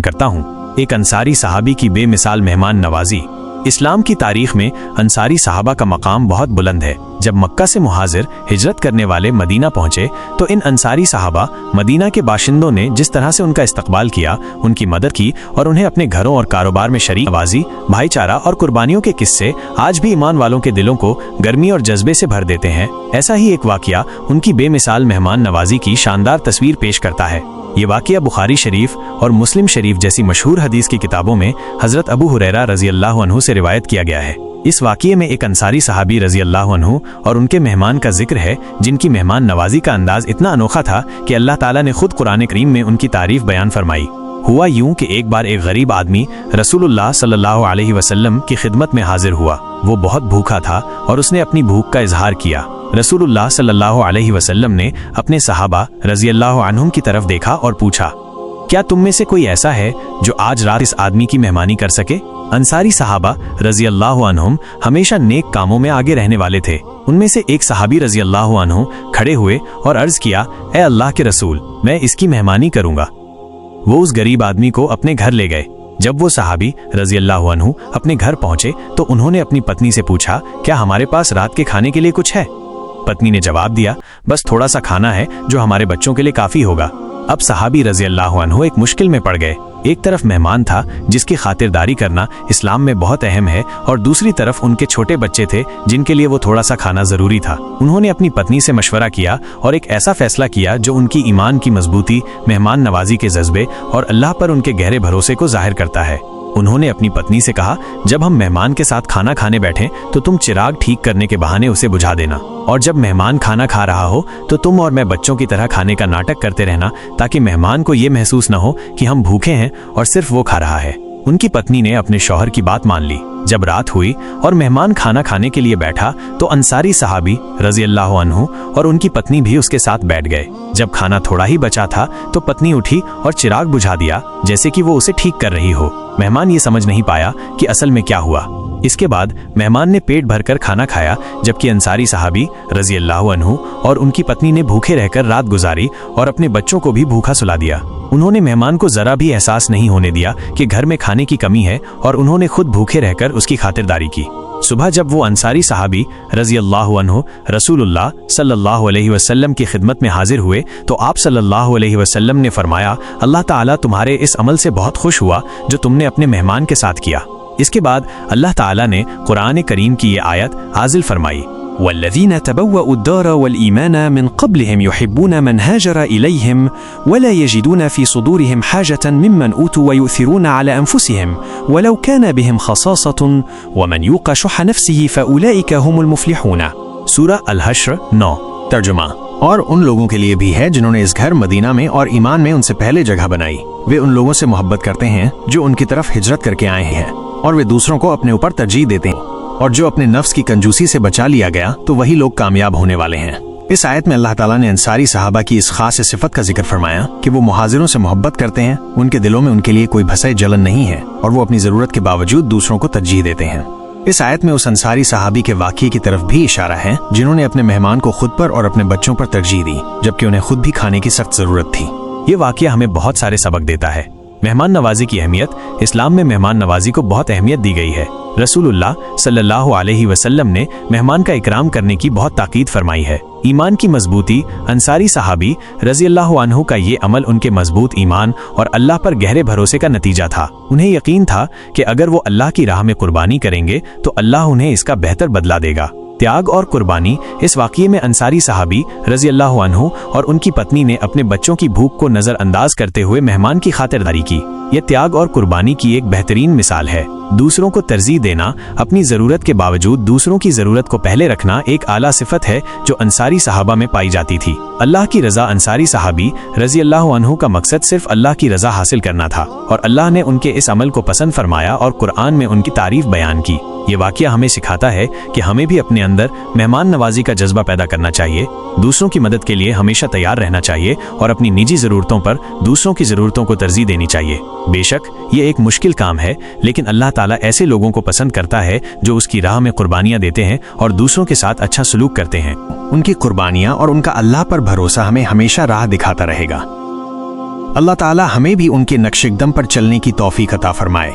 کرتا हूँ। एक अंसारी सहाबी की बेमिसाल मेहमान नवाजी। इस्लाम की तारीख में अंसारी सहाबा का मकाम बहुत बुलंद है। जब मक्का से मुहाजिर हिजरत करने वाले मदीना पहुंचे तो इन अंसारी सहाबा मदीना के बाशिंदों ने जिस तरह से उनका इस्तकबाल किया, उनकी मदद की और उन्हें अपने घरों और कारोबार में शरीक नवाजी, भाईचारा और कुर्बानियों के किस्से आज भी ईमान वालों के दिलों को गर्मी और जज्बे से भर देते हैं। ऐसा ही एक वाकया उनकी बेमिसाल मेहमान नवाजी की शानदार तस्वीर पेश करता है। ये वाकया बुखारी शरीफ और मुस्लिम शरीफ जैसी मशहूर हदीस की किताबों में हजरत अबू हुरैरा रजी अल्लाह अन्हु से रिवायत किया गया है। इस वाकये में एक अंसारी सहाबी रजी अल्लाह अन्हु और उनके मेहमान का जिक्र है, जिनकी मेहमान नवाजी का अंदाज इतना अनोखा था कि अल्लाह ताला ने खुद कुरान करीम में उनकी तारीफ बयान फरमाई। हुआ यूं कि एक बार एक गरीब आदमी रसूलुल्लाह सल्लल्लाहु अलैहि वसल्लम की खिदमत में हाजिर हुआ। वो बहुत भूखा था और उसने अपनी भूख का इजहार किया। रसूलुल्लाह सल्लल्लाहु अलैहि वसल्लम ने अपने सहाबा रजी अल्लाह अन्हुम की तरफ देखा और पूछा, क्या तुम में से कोई ऐसा है जो आज रात इस आदमी की मेहमानी कर सके? अंसारी सहाबा रजी अल्लाह अन्हुम हमेशा नेक कामों में आगे रहने वाले थे। उनमें से एक सहाबी रजी अल्लाह अन्हु खड़े हुए और अर्ज किया, ए अल्लाह के रसूल, मैं इसकी मेहमानी करूंगा। वो उस गरीब आदमी को अपने घर ले गए। जब वो सहाबी रजी अल्लाह अन्हु अपने घर पहुंचे तो उन्होंने अपनी पत्नी से पूछा, क्या हमारे पास रात के खाने के लिए कुछ है? पत्नी ने जवाब दिया, बस थोड़ा सा खाना है जो हमारे बच्चों के लिए काफी होगा। अब सहाबी रजी अल्लाह अन्हु एक मुश्किल में पड़ गए। एक तरफ मेहमान था जिसकी खातिरदारी करना इस्लाम में बहुत अहम है, और दूसरी तरफ उनके छोटे बच्चे थे जिनके लिए वो थोड़ा सा खाना जरूरी था। उन्होंने अपनी पत्नी से मशवरा किया और एक ऐसा फैसला किया जो उनकी ईमान की मजबूती, मेहमान नवाजी के जज्बे और अल्लाह पर उनके गहरे भरोसे को जाहिर करता है। उन्होंने अपनी पत्नी से कहा, जब हम मेहमान के साथ खाना खाने बैठें तो तुम चिराग ठीक करने के बहाने उसे बुझा देना, और जब मेहमान खाना खा रहा हो तो तुम और मैं बच्चों की तरह खाने का नाटक करते रहना, ताकि मेहमान को ये महसूस न हो कि हम भूखे हैं और सिर्फ वो खा रहा है। उनकी पत्नी ने अपने शौहर की बात मान ली। जब रात हुई और मेहमान खाना खाने के लिए बैठा तो अंसारी सहाबी रजी अल्लाह अन्हु और उनकी पत्नी भी उसके साथ बैठ गए। जब खाना थोड़ा ही बचा था तो पत्नी उठी और चिराग बुझा दिया, जैसे कि वो उसे ठीक कर रही हो। मेहमान ये समझ नहीं पाया कि असल में क्या हुआ। इसके बाद मेहमान ने पेट भरकर खाना खाया, जबकि अंसारी सहाबी रजी अल्लाह अन्हु और उनकी पत्नी ने भूखे रहकर रात गुजारी और अपने बच्चों को भी भूखा सुला दिया। उन्होंने मेहमान को जरा भी एहसास नहीं होने दिया कि घर में खाने की कमी है, और उन्होंने खुद भूखे रहकर उसकी खातिरदारी की। सुबह जब वो अंसारी सहाबी रजी अल्लाह अन्हु रसूलुल्लाह सल्लल्लाहु अलैहि वसल्लम की खिदमत में हाजिर हुए तो आप सल्लल्लाहु अलैहि वसल्लम ने फरमाया, अल्लाह ताला तुम्हारे इस अमल से बहुत खुश हुआ जो तुमने अपने मेहमान के साथ किया। इसके बाद अल्लाह ताला ने कुरान करीम की ये आयत नाज़िल फरमाई, والذين تبوأوا الدار والإيمان من قبلهم يحبون من هاجر إليهم ولا يجدون في صدورهم حاجة ممن أوتوا ويؤثرون على أنفسهم ولو كان بهم خصاصة ومن يوق شح نفسه فأولئك هم المفلحون۔ सूरा अल-हश्र 9। तर्जुमा, और उन लोगों के लिए भी है जिन्होंने इस घर मदीना में और ईमान में उनसे पहले जगह बनाई। वे उन लोगों से मोहब्बत करते हैं जो उनकी तरफ हिजरत करके आए हैं, और वे दूसरों को अपने ऊपर तरजीह देते हैं, और जो अपने नफ्स की कंजूसी से बचा लिया गया तो वही लोग कामयाब होने वाले हैं। इस आयत में अल्लाह ताला ने अंसारी सहाबा की इस खास सिफत का जिक्र फरमाया कि वो मुहाजिरों से मोहब्बत करते हैं, उनके दिलों में उनके लिए कोई भसई जलन नहीं है, और वो अपनी जरूरत के बावजूद दूसरों को तरजीह देते हैं। इस आयत में उस अंसारी सहाबी के वाक़ये की तरफ भी इशारा है जिन्होंने अपने मेहमान को खुद पर और अपने बच्चों पर तरजीह दी, जबकि उन्हें खुद भी खाने की सख्त जरूरत थी। ये वाक़या हमें बहुत सारे सबक देता है। मेहमान नवाजी की अहमियत, इस्लाम में मेहमान नवाजी को बहुत अहमियत दी गई है। रसूलुल्लाह सल्लल्लाहु अलैहि वसल्लम ने मेहमान का इकराम करने की बहुत ताकीद फरमाई है। ईमान की मजबूती, अंसारी सहाबी रजी अल्लाह अन्हु का ये अमल उनके मजबूत ईमान और अल्लाह पर गहरे भरोसे का नतीजा था। उन्हें यकीन था कि अगर वो अल्लाह की राह में कुर्बानी करेंगे तो अल्लाह उन्हें इसका बेहतर बदला देगा। त्याग और कुर्बानी, इस वाक़ये में अंसारी सहाबी रजी अल्लाह अन्हु और उनकी पत्नी ने अपने बच्चों की भूख को नज़रअंदाज करते हुए मेहमान की खातिरदारी की। यह त्याग और कुर्बानी की एक बेहतरीन मिसाल है। दूसरों को तरजीह देना, अपनी ज़रूरत के बावजूद दूसरों की ज़रूरत को पहले रखना एक आला सिफत है जो अंसारी सहाबा में पाई जाती थी। अल्लाह की रज़ा, अंसारी सहाबी रजी अल्लाह अन्हु का मकसद सिर्फ अल्लाह की रज़ा हासिल करना था, और अल्लाह ने उनके इस अमल को पसंद फरमाया और कुरान में उनकी तारीफ बयान की। ये वाक़या हमें सिखाता है कि हमें भी अपने अंदर मेहमान नवाजी का जज्बा पैदा करना चाहिए, दूसरों की मदद के लिए हमेशा तैयार रहना चाहिए, और अपनी निजी ज़रूरतों पर दूसरों की ज़रूरतों को तरजीह देनी चाहिए। बेशक ये एक मुश्किल काम है, लेकिन अल्लाह ताला ऐसे लोगों को पसंद करता है जो उसकी राह में कुर्बानियाँ देते हैं और दूसरों के साथ अच्छा सलूक करते हैं। उनकी कुर्बानियाँ और उनका अल्लाह पर भरोसा हमें हमेशा राह दिखाता रहेगा। اللہ تعالی ہمیں بھی ان کے نقش قدم پر چلنے کی توفیق عطا فرمائے۔